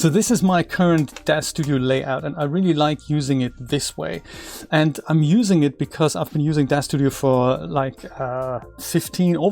So this is my current DAZ Studio layout, and I really like using it this way. And I'm using it because I've been using DAZ Studio for like over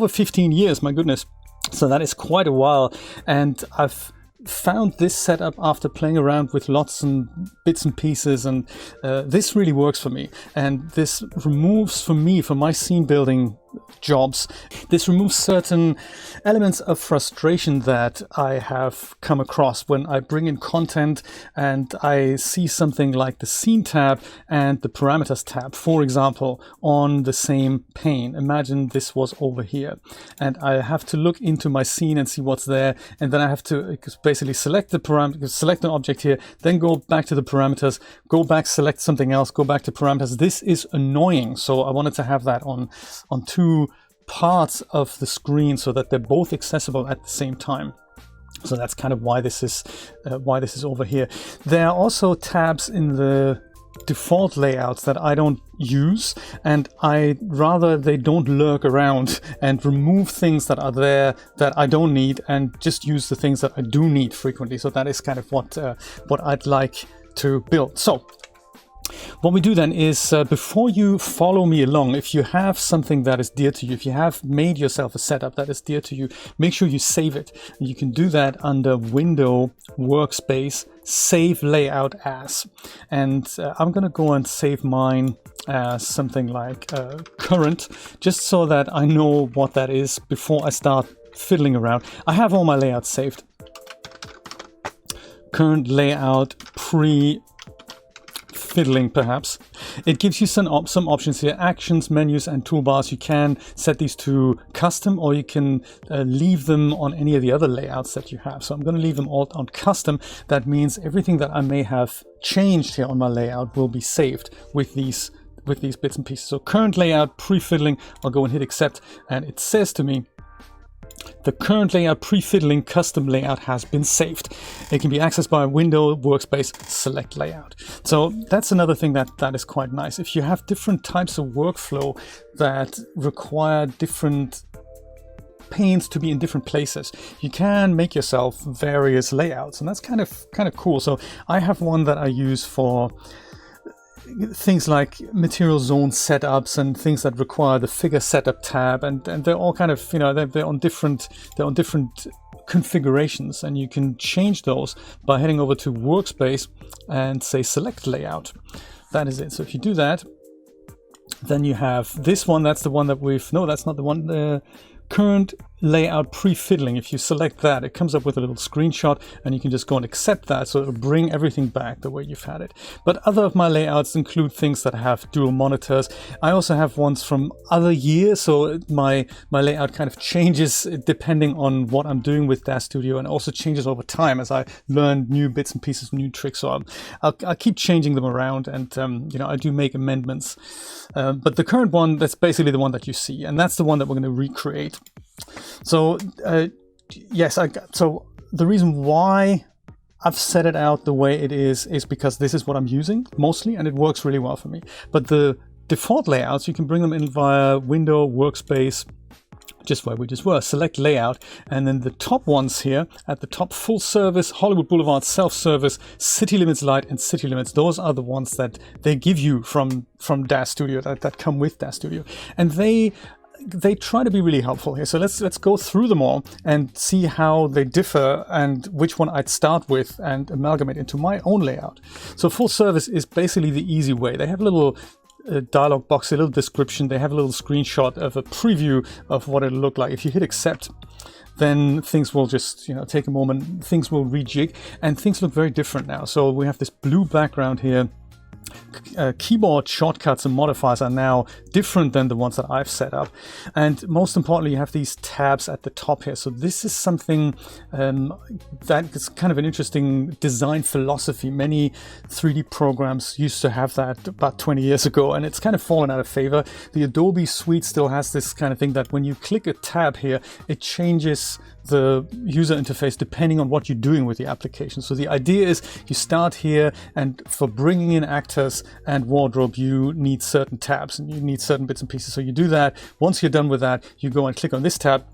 15 years, my goodness. So that is quite a while, and I've found this setup after playing around with lots and bits and pieces, and this really works for me. And this removes, for me, for my scene building jobs, this removes certain elements of frustration that I have come across when I bring in content and I see something like the scene tab and the parameters tab, for example, on the same pane. Imagine this was over here, and I have to look into my scene and see what's there, and then I have to basically select the parameter, select an object here, then go back to the parameters, go back, select something else, go back to parameters. This is annoying, so I wanted to have that on two parts of the screen so that they're both accessible at the same time. So that's kind of why this is over here. There are also tabs in the default layouts that I don't use, and I rather they don't lurk around and remove things that are there that I don't need and just use the things that I do need frequently. So that is kind of what I'd like to build. So what we do then is, before you follow me along, if you have something that is dear to you, if you have made yourself a setup that is dear to you, make sure you save it. You can do that under Window, Workspace, Save Layout As. And I'm going to go and save mine as something like current, just so that I know what that is before I start fiddling around. I have all my layouts saved. Current layout, fiddling perhaps. It gives you some options here: actions, menus, and toolbars. You can set these to custom, or you can leave them on any of the other layouts that you have. So I'm going to leave them all on custom. That means everything that I may have changed here on my layout will be saved with these bits and pieces. So current layout, pre-fiddling, I'll go and hit accept, and it says to me, the current layout pre-fiddling custom layout has been saved. It can be accessed by Window, Workspace, Select Layout. So that's another thing that is quite nice. If you have different types of workflow that require different panes to be in different places, you can make yourself various layouts, and that's kind of cool. So I have one that I use for things like material zone setups and things that require the figure setup tab, and they're all kind of, you know, they're on different configurations, and you can change those by heading over to Workspace and say Select Layout. That is it. So if you do that, then you have this one. That's the one that that's not the one. The current layout pre-fiddling, if you select that, it comes up with a little screenshot, and you can just go and accept that, so it'll bring everything back the way you've had it. But other of my layouts include things that have dual monitors. I also have ones from other years, so my layout kind of changes depending on what I'm doing with DAZ Studio, and also changes over time as I learn new bits and pieces, new tricks. So I'll keep changing them around, and you know, I do make amendments. But the current one, that's basically the one that you see, and that's the one that we're going to recreate. So yes, so the reason why I've set it out the way it is because this is what I'm using mostly, and it works really well for me. But the default layouts, you can bring them in via Window, Workspace, just where we just were, Select Layout, and then the top ones here at the top: Full Service, Hollywood Boulevard, Self-Service, City Limits Light, and City Limits. Those are the ones that they give you from DAZ Studio, that come with DAZ Studio, and they try to be really helpful here. So let's go through them all and see how they differ and which one I'd start with and amalgamate into my own layout. So Full Service is basically the easy way. They have a little dialog box, a little description. They have a little screenshot of a preview of what it'll look like. If you hit accept, then things will just, you know, take a moment. Things will rejig, and things look very different now. So we have this blue background here. Keyboard shortcuts and modifiers are now different than the ones that I've set up, and most importantly, you have these tabs at the top here. So this is something that is kind of an interesting design philosophy. Many 3D programs used to have that about 20 years ago, and it's kind of fallen out of favor. The Adobe suite still has this kind of thing that when you click a tab here, it changes the user interface depending on what you're doing with the application. So the idea is you start here, and for bringing in actors and wardrobe, you need certain tabs and you need certain bits and pieces. So you do that. Once you're done with that, you go and click on this tab,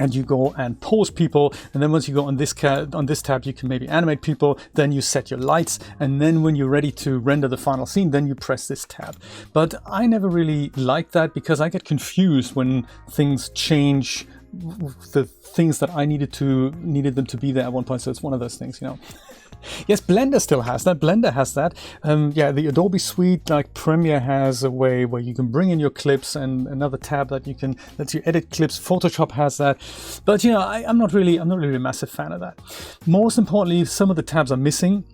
and you go and pose people, and then once you go on this tab, you can maybe animate people, then you set your lights, and then when you're ready to render the final scene, then you press this tab. But I never really liked that because I get confused when things change the things that I needed them to be there at one point. So it's one of those things, you know. Yes, Blender still has that. Blender has that. Yeah, the Adobe suite, like Premiere, has a way where you can bring in your clips and another tab that lets you edit clips. Photoshop has that. But you know, I'm not really a massive fan of that. Most importantly, some of the tabs are missing.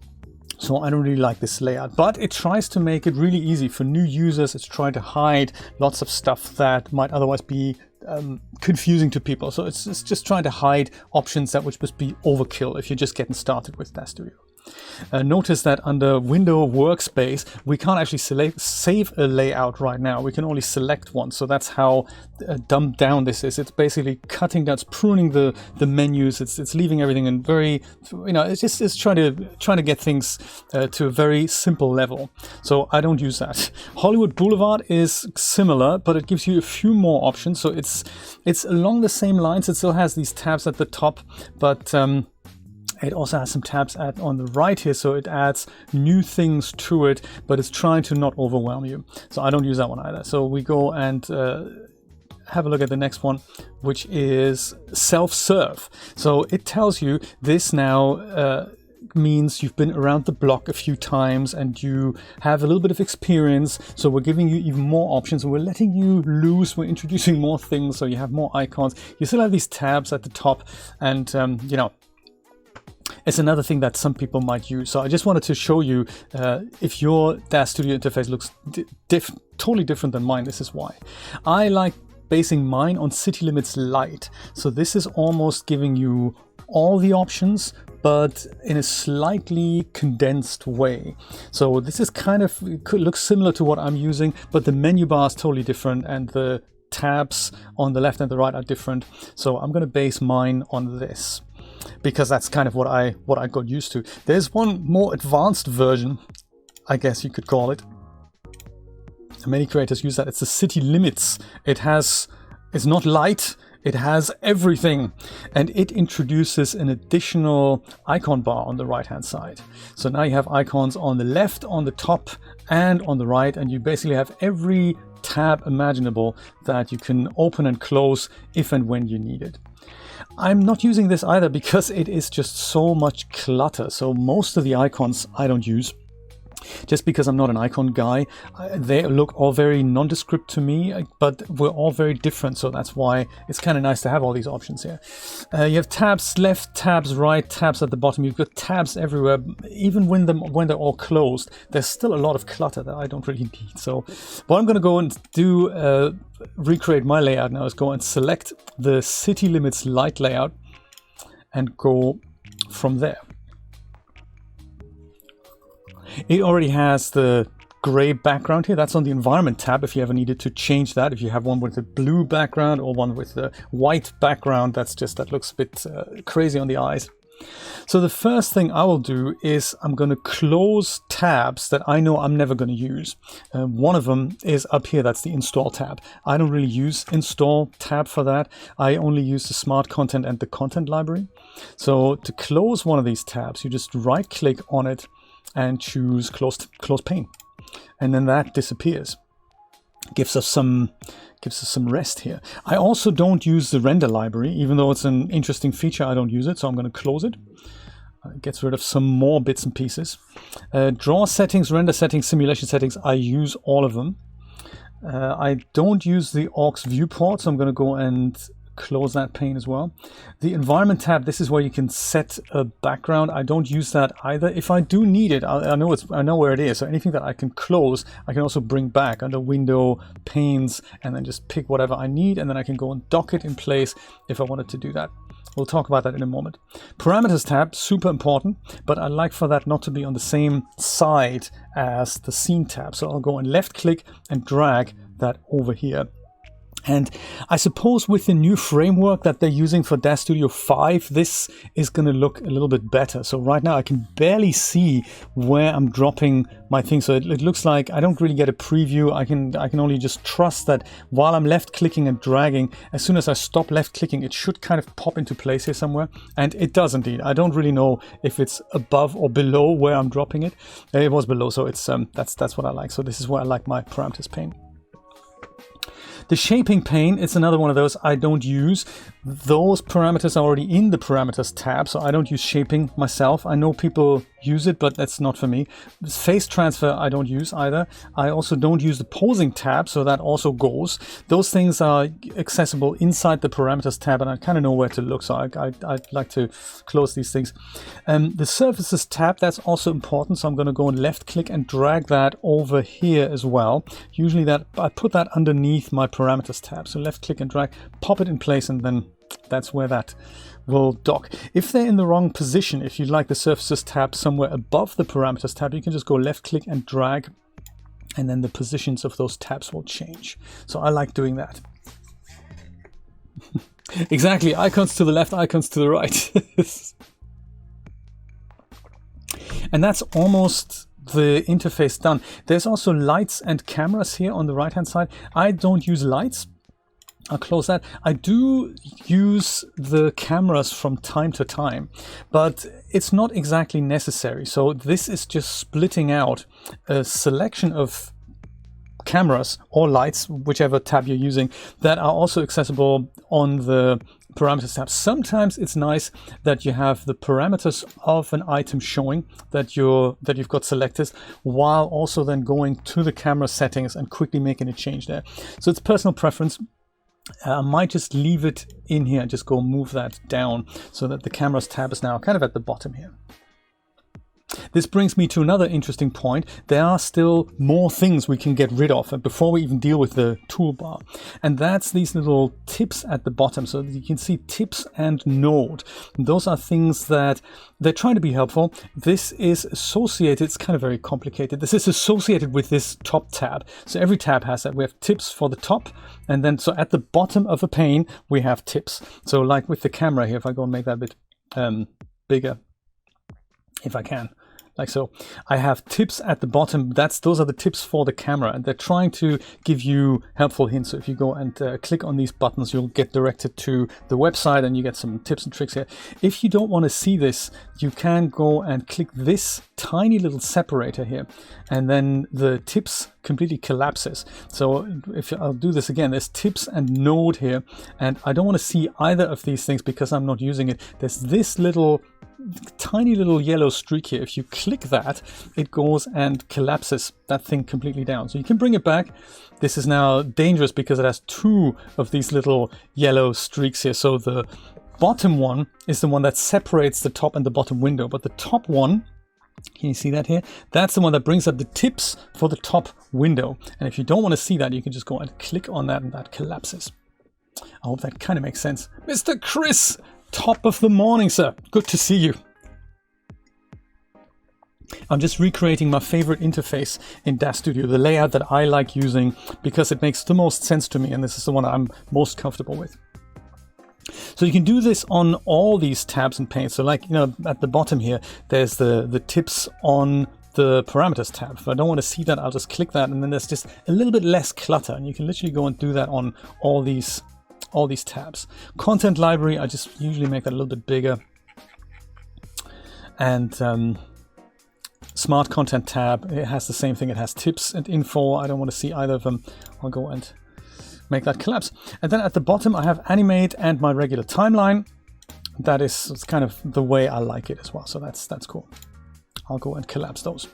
So I don't really like this layout, but it tries to make it really easy for new users. It's trying to hide lots of stuff that might otherwise be confusing to people. So it's just trying to hide options that would just be overkill if you're just getting started with DAZ Studio. Notice that under Window Workspace, we can't actually save a layout right now. We can only select one. So that's how dumbed down this is. It's basically cutting down, it's pruning the menus. It's leaving everything in very, you know, it's trying to get things to a very simple level. So I don't use that. Hollywood Boulevard is similar, but it gives you a few more options. So it's along the same lines. It still has these tabs at the top, but it also has some tabs on the right here, so it adds new things to it, but it's trying to not overwhelm you. So I don't use that one either. So we go and have a look at the next one, which is self-serve. So it tells you this now means you've been around the block a few times and you have a little bit of experience. So we're giving you even more options, and we're letting you loose. We're introducing more things, so you have more icons. You still have these tabs at the top, and you know, it's another thing that some people might use. So I just wanted to show you if your DAZ Studio interface looks totally different than mine, this is why. I like basing mine on City Limits Lite. So this is almost giving you all the options, but in a slightly condensed way. So this is kind of, it could look similar to what I'm using, but the menu bar is totally different and the tabs on the left and the right are different. So I'm going to base mine on this, because that's kind of what I got used to. There's one more advanced version, I guess you could call it. Many creators use that. It's the City Limits. It's not light, it has everything. And it introduces an additional icon bar on the right hand side. So now you have icons on the left, on the top, and on the right, and you basically have every tab imaginable that you can open and close if and when you need it. I'm not using this either because it is just so much clutter. So most of the icons I don't use, just because I'm not an icon guy. They look all very nondescript to me, but we're all very different. So that's why it's kind of nice to have all these options here. You have tabs left, tabs right, tabs at the bottom. You've got tabs everywhere. Even when they're all closed, there's still a lot of clutter that I don't really need. So what I'm going to go and do, recreate my layout now, is go and select the City Limits Lite layout and go from there. It already has the gray background here. That's on the environment tab if you ever needed to change that. If you have one with a blue background or one with a white background, that looks a bit crazy on the eyes. So the first thing I will do is I'm going to close tabs that I know I'm never going to use. One of them is up here. That's the install tab. I don't really use install tab for that. I only use the smart content and the content library. So to close one of these tabs, you just right click on it and choose close pane, and then that disappears. Gives us some rest here. I also don't use the render library, even though it's an interesting feature. I don't use it, so I'm going to close it. It gets rid of some more bits and pieces. Draw settings, render settings, simulation settings, I use all of them. I don't use the aux viewport, so I'm going to go and close that pane as well. The environment tab, this is where you can set a background. I don't use that either. If I do need it, I know where it is. So anything that I can close, I can also bring back under window, panes, and then just pick whatever I need, and then I can go and dock it in place if I wanted to do that. We'll talk about that in a moment. Parameters tab, super important, but I like for that not to be on the same side as the scene tab. So I'll go and left click and drag that over here. And I suppose with the new framework that they're using for DAZ Studio 5, this is going to look a little bit better. So right now I can barely see where I'm dropping my thing. So it looks like I don't really get a preview. I can only just trust that while I'm left clicking and dragging, as soon as I stop left clicking, it should kind of pop into place here somewhere. And it does indeed. I don't really know if it's above or below where I'm dropping it. It was below, so it's that's what I like. So this is where I like my parameters pane. The shaping pane, it's another one of those I don't use. Those parameters are already in the parameters tab, so I don't use shaping myself. I know people use it, but that's not for me. This face transfer I don't use either. I also don't use the posing tab, so that also goes. Those things are accessible inside the parameters tab, and I kind of know where to look, so I'd like to close these things. The surfaces tab, that's also important, so I'm going to go and left click and drag that over here as well. Usually that I put that underneath my parameters tab, so left click and drag, pop it in place, and then that's where that will dock. If they're in the wrong position, if you like the surfaces tab somewhere above the parameters tab, you can just go left click and drag, and then the positions of those tabs will change. So I like doing that. Exactly, icons to the left, icons to the right. And that's almost the interface done. There's also lights and cameras here on the right hand side. I don't use lights. I'll close that. I do use the cameras from time to time, but it's not exactly necessary. So this is just splitting out a selection of cameras or lights, whichever tab you're using, that are also accessible on the parameters tab. Sometimes it's nice that you have the parameters of an item showing that you've got selected, while also then going to the camera settings and quickly making a change there. So it's personal preference. I might just leave it in here and just go move that down so that the cameras tab is now kind of at the bottom here. This brings me to another interesting point. There are still more things we can get rid of before we even deal with the toolbar. And that's these little tips at the bottom. So you can see tips and node. Those are things that they're trying to be helpful. This is associated, it's kind of very complicated. This is associated with this top tab. So every tab has that. We have tips for the top. And then so at the bottom of a pane, we have tips. So like with the camera here, if I go and make that a bit bigger, if I can, like so, I have tips at the bottom. Those are the tips for the camera, and they're trying to give you helpful hints. So if you go and click on these buttons, you'll get directed to the website and you get some tips and tricks here. If you don't want to see this, you can go and click this tiny little separator here, and then the tips completely collapses. So if I'll do this again, there's tips and node here, and I don't want to see either of these things because I'm not using it. There's this little tiny little yellow streak here. If you click that, it goes and collapses that thing completely down. So you can bring it back. This is now dangerous because it has two of these little yellow streaks here. So the bottom one is the one that separates the top and the bottom window, but the top one, can you see that here? That's the one that brings up the tips for the top window. And if you don't want to see that, you can just go and click on that and that collapses. I hope that kind of makes sense. Mr. Chris, top of the morning, sir. Good to see you. I'm just recreating my favorite interface in DAZ Studio, the layout that I like using because it makes the most sense to me, and this is the one I'm most comfortable with. So you can do this on all these tabs and panes. So like, you know, at the bottom here, there's the tips on the parameters tab. If I don't want to see that, I'll just click that, and then there's just a little bit less clutter, and you can literally go and do that on all these tabs. Content library, I just usually make that a little bit bigger. And smart content tab, it has the same thing. It has tips and info. I don't want to see either of them. I'll go and make that collapse. And then at the bottom, I have animate and my regular timeline. That is, it's kind of the way I like it as well. So that's cool. I'll go and collapse those.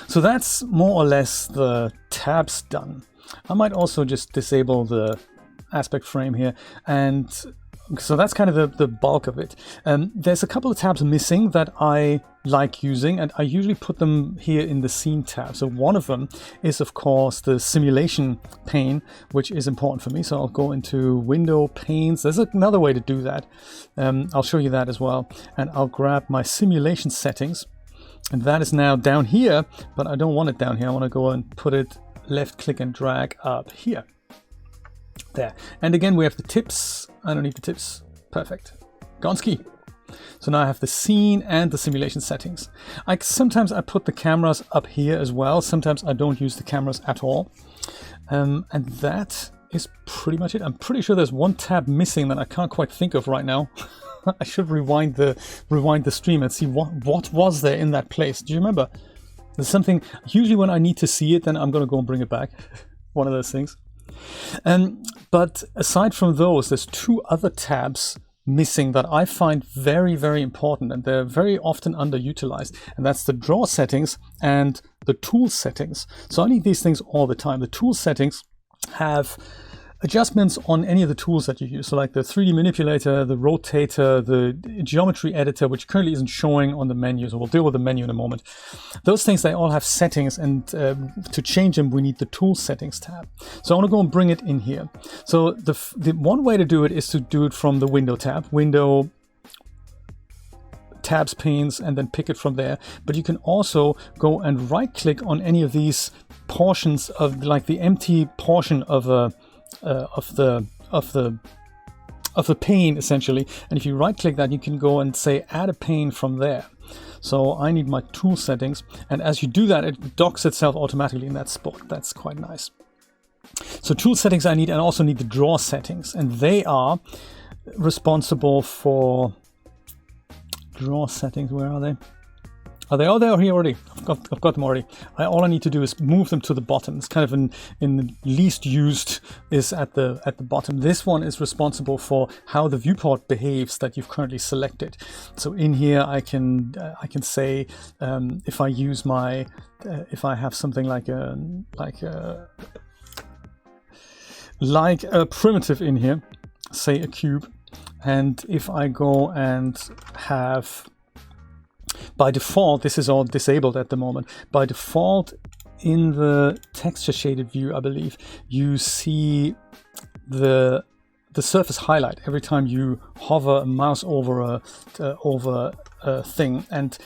So that's more or less the tabs done. I might also just disable the aspect frame here, and so that's kind of the bulk of it. There's a couple of tabs missing that I like using, and I usually put them here in the scene tab. So one of them is of course the simulation pane, which is important for me. So I'll go into window panes. There's another way to do that. I'll show you that as well, and I'll grab my simulation settings, and that is now down here, but I don't want it down here. I want to go and put it left click and drag up here. There. And again, we have the tips. I don't need the tips. Perfect. Gonski. So now I have the scene and the simulation settings. Sometimes I put the cameras up here as well. Sometimes I don't use the cameras at all. And that is pretty much it. I'm pretty sure there's one tab missing that I can't quite think of right now. I should rewind the stream and see what was there in that place. Do you remember? There's something, usually when I need to see it, then I'm going to go and bring it back. One of those things. But aside from those, there's two other tabs missing that I find very, very important, and they're very often underutilized, and that's the draw settings and the tool settings. So I need these things all the time. The tool settings have adjustments on any of the tools that you use. So like the 3D manipulator, the rotator, the geometry editor, which currently isn't showing on the menu. So we'll deal with the menu in a moment. Those things, they all have settings, and to change them, we need the tool settings tab. So I want to go and bring it in here. So the one way to do it is to do it from the window tab, window, tabs, panes, and then pick it from there. But you can also go and right click on any of these portions of, like the empty portion of a the pane essentially, and if you right click that, you can go and say add a pane from there. So I need my tool settings, and as you do that, it docks itself automatically in that spot. That's quite nice. So tool settings I need, and also need the draw settings, and they are responsible for draw settings. Where are they? Are they all there here already? I've got them already. All I need to do is move them to the bottom. It's kind of in the least used is at the bottom. This one is responsible for how the viewport behaves that you've currently selected. So in here I can say if I use my if I have something like a primitive in here, say a cube, and if I go and have, by default, this is all disabled at the moment. By default, in the texture shaded view, I believe, you see the surface highlight every time you hover a mouse over a thing. And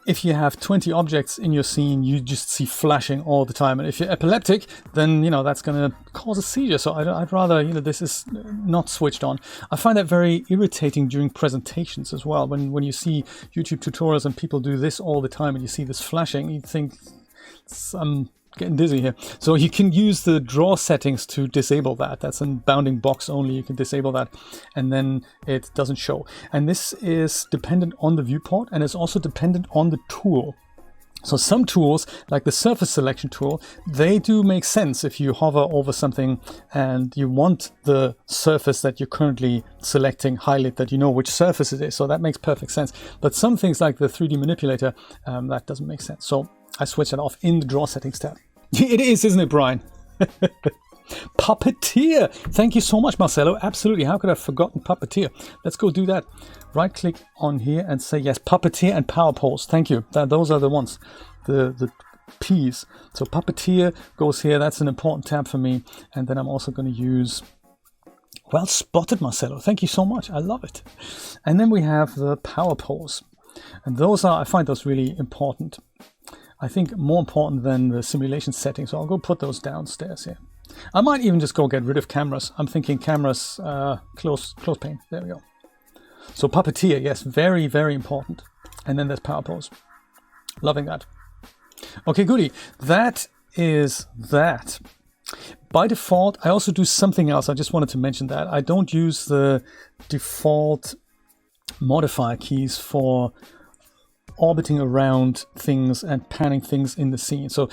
if you have 20 objects in your scene, you just see flashing all the time. And if you're epileptic, then, that's going to cause a seizure. So I'd rather, this is not switched on. I find that very irritating during presentations as well. When you see YouTube tutorials and people do this all the time and you see this flashing, you think, I'm getting dizzy here. So you can use the draw settings to disable that. That's in bounding box only. You can disable that, and then it doesn't show. And this is dependent on the viewport, and it's also dependent on the tool. So some tools, like the surface selection tool, they do make sense if you hover over something and you want the surface that you're currently selecting highlight, that you know which surface it is. So that makes perfect sense. But some things like the 3D manipulator, that doesn't make sense. So I switch it off in the draw settings tab. It is, isn't it, Brian? Puppeteer. Thank you so much, Marcelo. Absolutely. How could I have forgotten Puppeteer? Let's go do that. Right click on here and say yes, Puppeteer and Power Pose. Thank you. Those are the ones, the P's. So Puppeteer goes here. That's an important tab for me. And then I'm also going to use, well spotted, Marcelo. Thank you so much. I love it. And then we have the Power Pose. And those are, I find those really important. I think more important than the simulation settings. So I'll go put those downstairs here. I might even just go get rid of cameras. I'm thinking cameras, close pane. There we go. So Puppeteer, yes, very, very important. And then there's Power Pose. Loving that. Okay, goody. That is that. By default, I also do something else. I just wanted to mention that. I don't use the default modifier keys for orbiting around things and panning things in the scene. So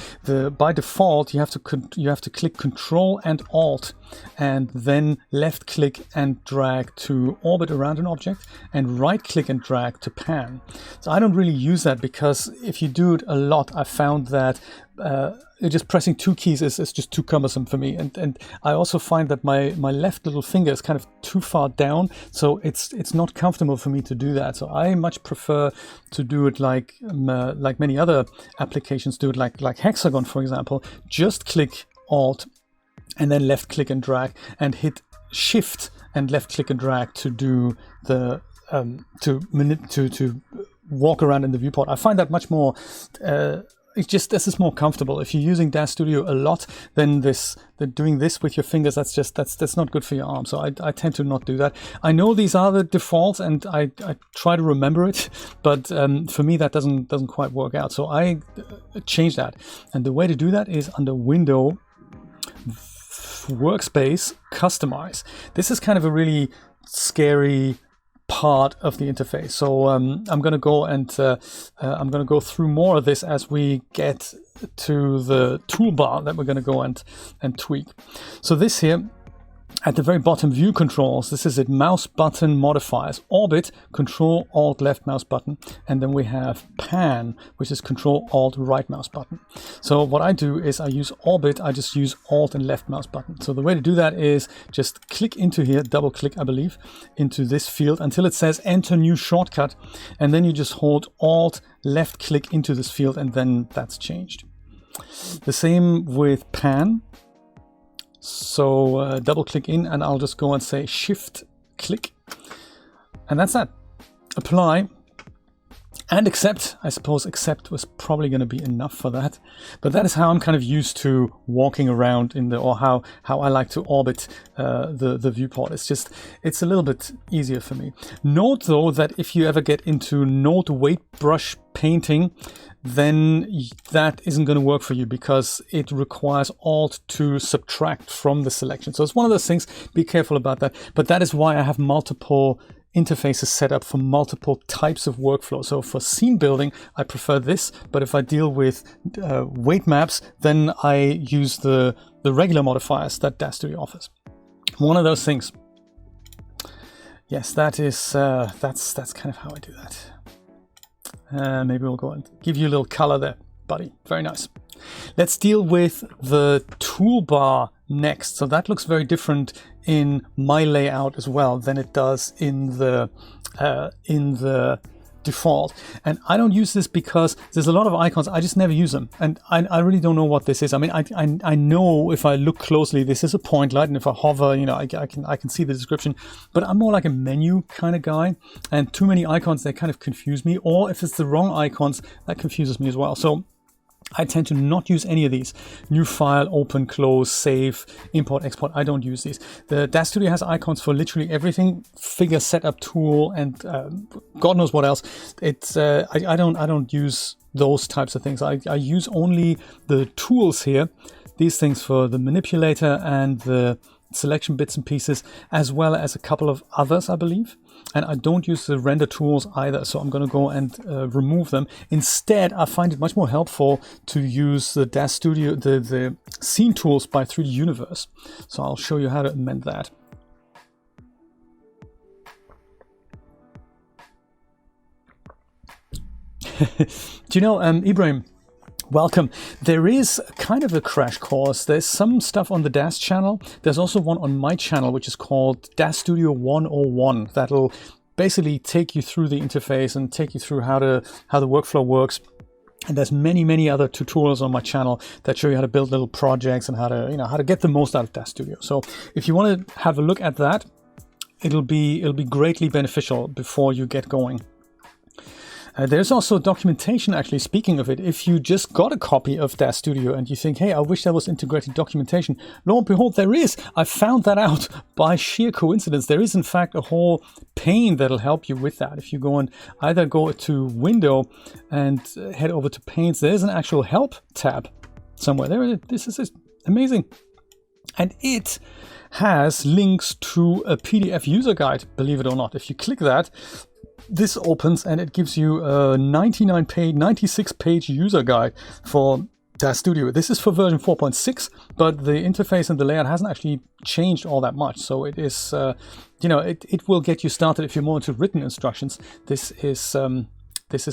by default you have to click Control and Alt and then left click and drag to orbit around an object and right click and drag to pan. So I don't really use that because if you do it a lot, I found that just pressing two keys is just too cumbersome for me, and I also find that my left little finger is kind of too far down, so it's not comfortable for me to do that. So I much prefer to do it like many other applications do it, like Hexagon, for example. Just click Alt and then left click and drag, and hit Shift and left click and drag to do the to walk around in the viewport. I find that much more it's just, this is more comfortable. If you're using DAZ Studio a lot, then doing this with your fingers, that's not good for your arm. So I tend to not do that. I know these are the defaults, and I try to remember it, but for me that doesn't quite work out. So I change that, and the way to do that is under Window, Workspace, Customize. This is kind of a really scary part of the interface. So I'm going to go and I'm going to go through more of this as we get to the toolbar that we're going to go and tweak. So this here at the very bottom, view controls, this is it, mouse button modifiers, orbit, control alt left mouse button, and then we have pan, which is control alt right mouse button. So what I do is I use orbit, I just use alt and left mouse button. So the way to do that is just click into here, double click I believe, into this field until it says enter new shortcut, and then you just hold alt left click into this field, and then that's changed. The same with pan. So double click in, and I'll just go and say shift click, and that's that. Apply and accept. I suppose accept was probably going to be enough for that, but that is how I'm kind of used to walking around in the, or how I like to orbit the viewport. It's a little bit easier for me. Note though that if you ever get into node weight brush painting, then that isn't going to work for you, because it requires alt to subtract from the selection. So it's one of those things, be careful about that. But that is why I have multiple interfaces set up for multiple types of workflow. So for scene building, I prefer this, but if I deal with weight maps, then I use the regular modifiers that DAZ Studio offers. One of those things. Yes, that is that's kind of how I do that. Maybe we'll go and give you a little color there, buddy. Very nice. Let's deal with the toolbar next. So that looks very different in my layout as well than it does in the default. And I don't use this because there's a lot of icons. I just never use them, and I really don't know what this is. I mean, I know if I look closely, this is a point light, and if I hover, you know, I can see the description. But I'm more like a menu kind of guy, and too many icons, they kind of confuse me. Or if it's the wrong icons, that confuses me as well. So I tend to not use any of these. New file, open, close, save, import, export. I don't use these. The DAZ Studio has icons for literally everything. Figure setup tool and God knows what else. It's I don't use those types of things. I use only the tools here. These things for the manipulator and the selection bits and pieces, as well as a couple of others, I believe. And I don't use the render tools either, so I'm going to go and remove them. Instead, I find it much more helpful to use the DAZ Studio, the scene tools by 3D Universe. So I'll show you how to amend that. Do you know, Ibrahim, welcome. There is kind of a crash course. There's some stuff on the DAZ channel. There's also one on my channel, which is called DAZ Studio 101. That'll basically take you through the interface and take you through how the workflow works. And there's many other tutorials on my channel that show you how to build little projects and how to get the most out of DAZ Studio. So if you want to have a look at that, it'll be greatly beneficial before you get going. There's also documentation, actually, speaking of it. If you just got a copy of DAZ Studio and you think, hey, I wish there was integrated documentation, lo and behold, there is. I found that out by sheer coincidence. There is, in fact, a whole pane that'll help you with that. If you go and either go to Window and head over to Panes, there's an actual help tab somewhere. There it is. This is amazing. And it has links to a PDF user guide, believe it or not. If you click that, this opens and it gives you a 96-page user guide for DAZ Studio. This is for version 4.6, but the interface and the layout hasn't actually changed all that much. So it is, it will get you started if you're more into written instructions. This is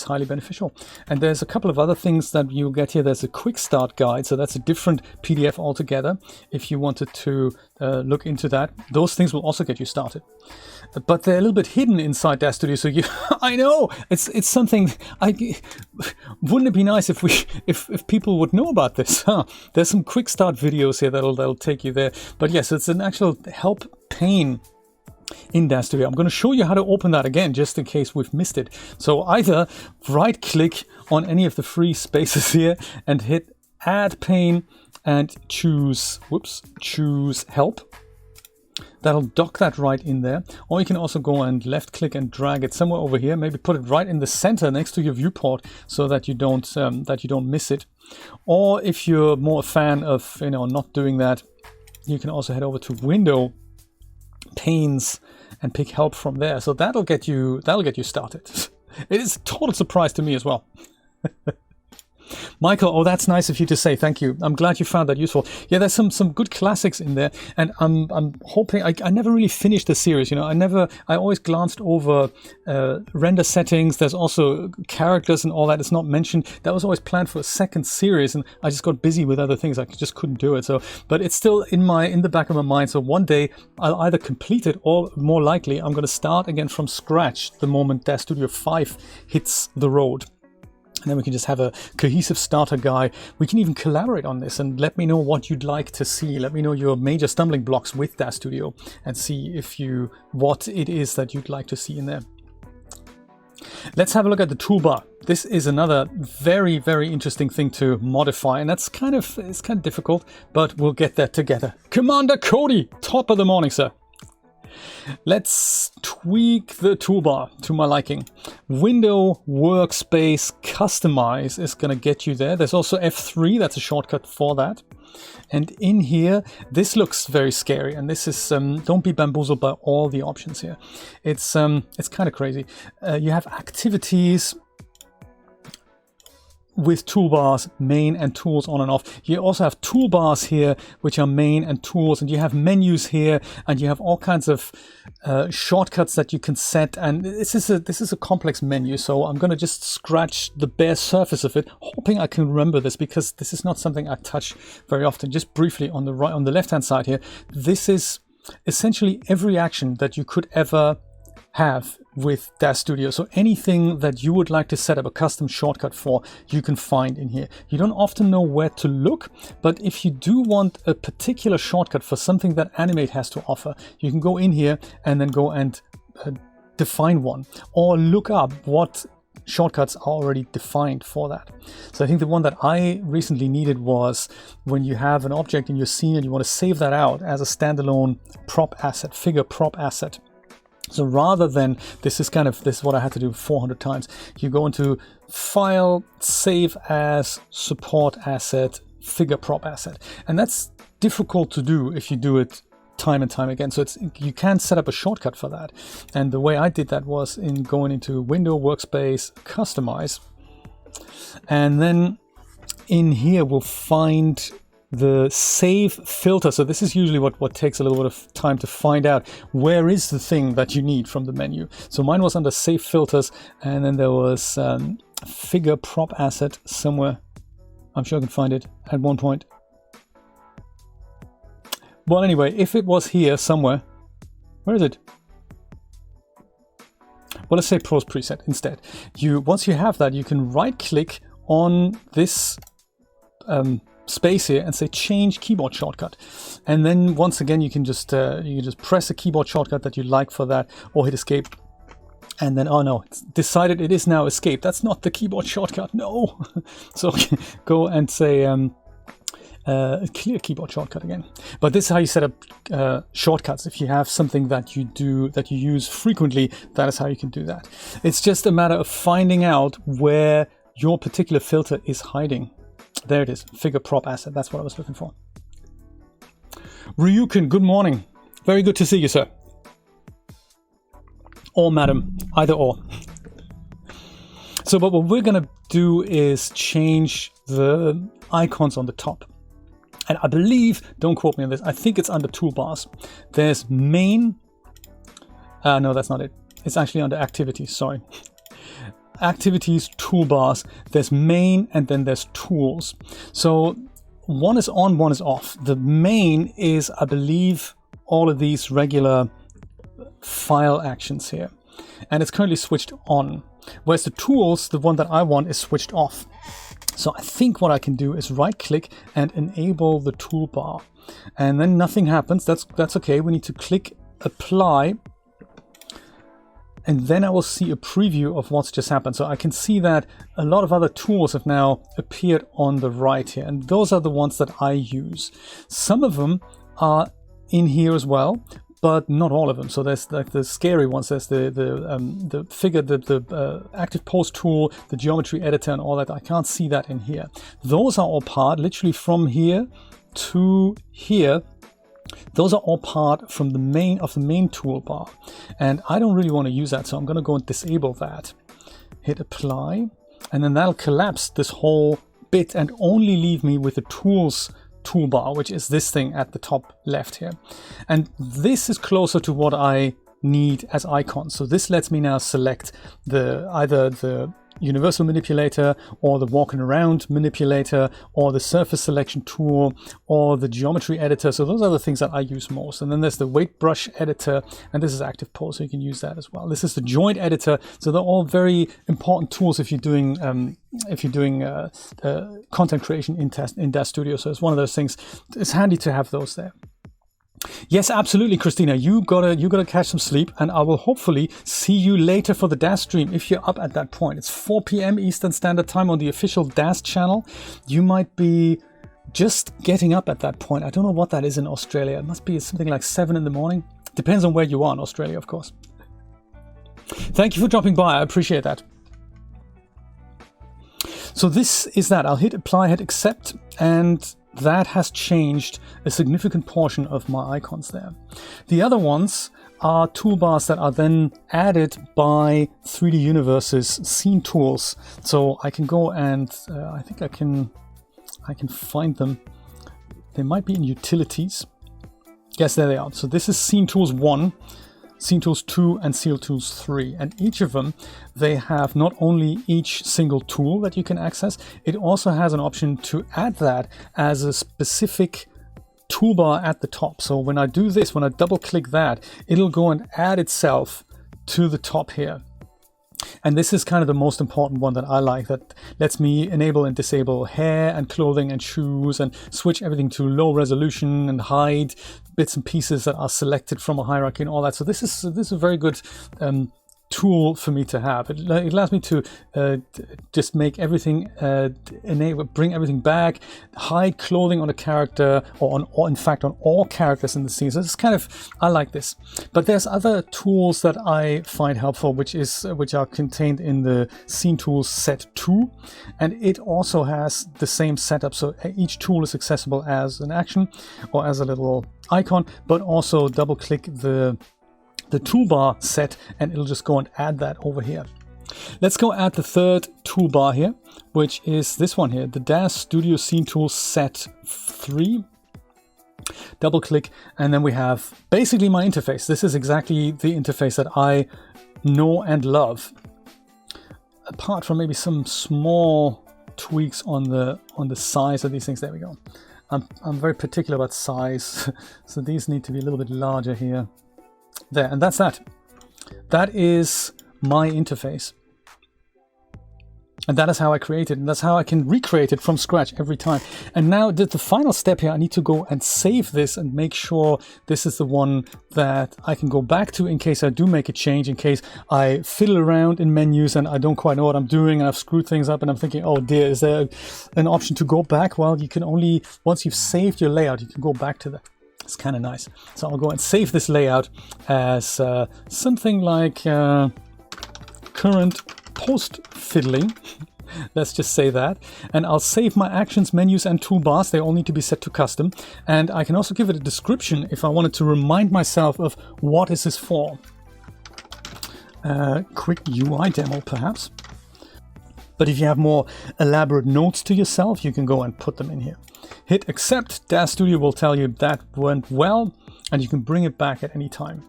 highly beneficial. And there's a couple of other things that you'll get here. There's a quick start guide. So that's a different PDF altogether. If you wanted to look into that, those things will also get you started. But they're a little bit hidden inside DAZ Studio. So I know it's something. Wouldn't it be nice if people would know about this? Huh? There's some quick start videos here that'll take you there. But yes, it's an actual help pane in DAZ Studio. I'm going to show you how to open that again, just in case we've missed it. So either right click on any of the free spaces here and hit add pane and choose help. That'll dock that right in there. Or you can also go and left click and drag it somewhere over here. Maybe put it right in the center next to your viewport so that you don't miss it. Or if you're more a fan of not doing that, you can also head over to Window, Panes, and pick help from there. So that'll get you started. It is a total surprise to me as well. Michael, oh, that's nice of you to say. Thank you. I'm glad you found that useful. Yeah, there's some good classics in there, and I'm hoping. I never really finished the series. I always glanced over render settings. There's also characters and all that. It's not mentioned. That was always planned for a second series, and I just got busy with other things. I just couldn't do it. So, but it's still in the back of my mind. So one day I'll either complete it, or more likely I'm going to start again from scratch the moment DAZ Studio 5 hits the road. And then we can just have a cohesive starter guide. We can even collaborate on this and let me know what you'd like to see. Let me know your major stumbling blocks with DAZ Studio and see what it is that you'd like to see in there. Let's have a look at the toolbar. This is another very, very interesting thing to modify, and it's kind of difficult, but we'll get there together. Commander Cody, top of the morning, sir. Let's tweak the toolbar to my liking. Window, workspace, customize is going to get you there. There's also F3, that's a shortcut for that. And in here, this looks very scary, and this is don't be bamboozled by all the options here. It's kind of crazy. You have activities with toolbars, main and tools on and off. You also have toolbars here, which are main and tools, and you have menus here, and you have all kinds of shortcuts that you can set. And this is a complex menu, so I'm going to just scratch the bare surface of it, hoping I can remember this, because this is not something I touch very often. Just briefly on the left hand side here, this is essentially every action that you could ever have with DAZ Studio. So anything that you would like to set up a custom shortcut for, you can find in here. You don't often know where to look, but if you do want a particular shortcut for something that Animate has to offer, you can go in here and then go and define one, or look up what shortcuts are already defined for that. So I think the one that I recently needed was when you have an object in your scene and you want to save that out as a standalone prop asset, figure prop asset. So rather than, this is what I had to do 400 times. You go into File, Save As, Support Asset, Figure Prop Asset. And that's difficult to do if you do it time and time again. So you can set up a shortcut for that. And the way I did that was in going into Window, Workspace, Customize. And then in here we'll find the save filter. So this is usually what takes a little bit of time to find out where is the thing that you need from the menu. So mine was under save filters, and then there was figure prop asset somewhere. I'm sure I can find it at one point. Well, anyway, if it was here somewhere, where is it? Well, let's say pros preset instead. Once you have that, you can right click on this space here and say change keyboard shortcut, and then once again you can just press a keyboard shortcut that you like for that, or hit escape, and then, oh no, it's decided it is now escape. That's not the keyboard shortcut, no. So go and say clear keyboard shortcut again. But this is how you set up shortcuts. If you have something that you use frequently, that is how you can do that. It's just a matter of finding out where your particular filter is hiding. There it is, figure prop asset. That's what I was looking for. Ryukin, good morning. Very good to see you, sir. Or madam, either or. So what we're going to do is change the icons on the top. And I believe, don't quote me on this, I think it's under toolbars. There's main. No, that's not it. It's actually under activities, sorry. Activities, toolbars, there's main, and then there's tools. So one is on, one is off. The main is, I believe, all of these regular file actions here, and it's currently switched on, whereas the tools, the one that I want, is switched off. So I think what I can do is right click and enable the toolbar, and then nothing happens. That's okay. We need to click apply and then I will see a preview of what's just happened. So I can see that a lot of other tools have now appeared on the right here, and those are the ones that I use. Some of them are in here as well, but not all of them. So there's like the scary ones. There's the figure, the active pose tool, the geometry editor, and all that. I can't see that in here. Those are all part, literally from here to here. Those are all part from the main toolbar, and I don't really want to use that, so I'm going to go and disable that. Hit apply, and then that'll collapse this whole bit and only leave me with the tools toolbar, which is this thing at the top left here. And this is closer to what I need as icons. So this lets me now select either the universal manipulator or the walking around manipulator or the surface selection tool or the geometry editor. So those are the things that I use most. And then there's the weight brush editor, and this is active pose, so you can use that as well. This is the joint editor. So they're all very important tools if you're doing content creation in DAZ Studio. So it's one of those things. It's handy to have those there. Yes, absolutely, Christina. You gotta catch some sleep, and I will hopefully see you later for the DAZ stream if you're up at that point. It's 4 p.m. Eastern Standard Time on the official DAZ channel. You might be just getting up at that point. I don't know what that is in Australia. It must be something like 7 in the morning. Depends on where you are in Australia, of course. Thank you for dropping by. I appreciate that. So this is that. I'll hit apply, hit accept, and that has changed a significant portion of my icons there. The other ones are toolbars that are then added by 3D Universe's scene tools. So I can go and I think I can find them. They might be in utilities. Yes, there they are. So this is Scene Tools 1, Scene Tools 2, and Scene Tools 3. And each of them, they have not only each single tool that you can access, it also has an option to add that as a specific toolbar at the top. So when I do this, when I double click that, it'll go and add itself to the top here. And this is kind of the most important one that I like, that lets me enable and disable hair and clothing and shoes and switch everything to low resolution and hide bits and pieces that are selected from a hierarchy and all that. So this is a very good tool for me to have. It allows me to just make everything, bring everything back, hide clothing on a character or in fact on all characters in the scene. So it's kind of, I like this. But there's other tools that I find helpful, which are contained in the Scene Tools set 2, and it also has the same setup. So each tool is accessible as an action or as a little icon, but also double click the toolbar set and it'll just go and add that over here. Let's go add the third toolbar here, which is this one here, the DAZ Studio Scene Tools set 3. Double click, and then we have basically my interface. This is exactly the interface that I know and love, apart from maybe some small tweaks on the size of these things. There we go. I'm very particular about size, so these need to be a little bit larger here. There, and that's that. That is my interface. And that is how I create it, and that's how I can recreate it from scratch every time. And now the final step here, I need to go and save this and make sure this is the one that I can go back to in case I do make a change, in case I fiddle around in menus and I don't quite know what I'm doing and I've screwed things up and I'm thinking, oh dear, is there an option to go back? Well, you can only, once you've saved your layout, you can go back to that. It's kind of nice. So I'll go and save this layout as something like current post fiddling. Let's just say that. And I'll save my actions, menus, and toolbars. They all need to be set to custom. And I can also give it a description if I wanted to remind myself of what is this for. Quick UI demo, perhaps. But if you have more elaborate notes to yourself, you can go and put them in here. Hit accept. DAZ Studio will tell you that went well, and you can bring it back at any time.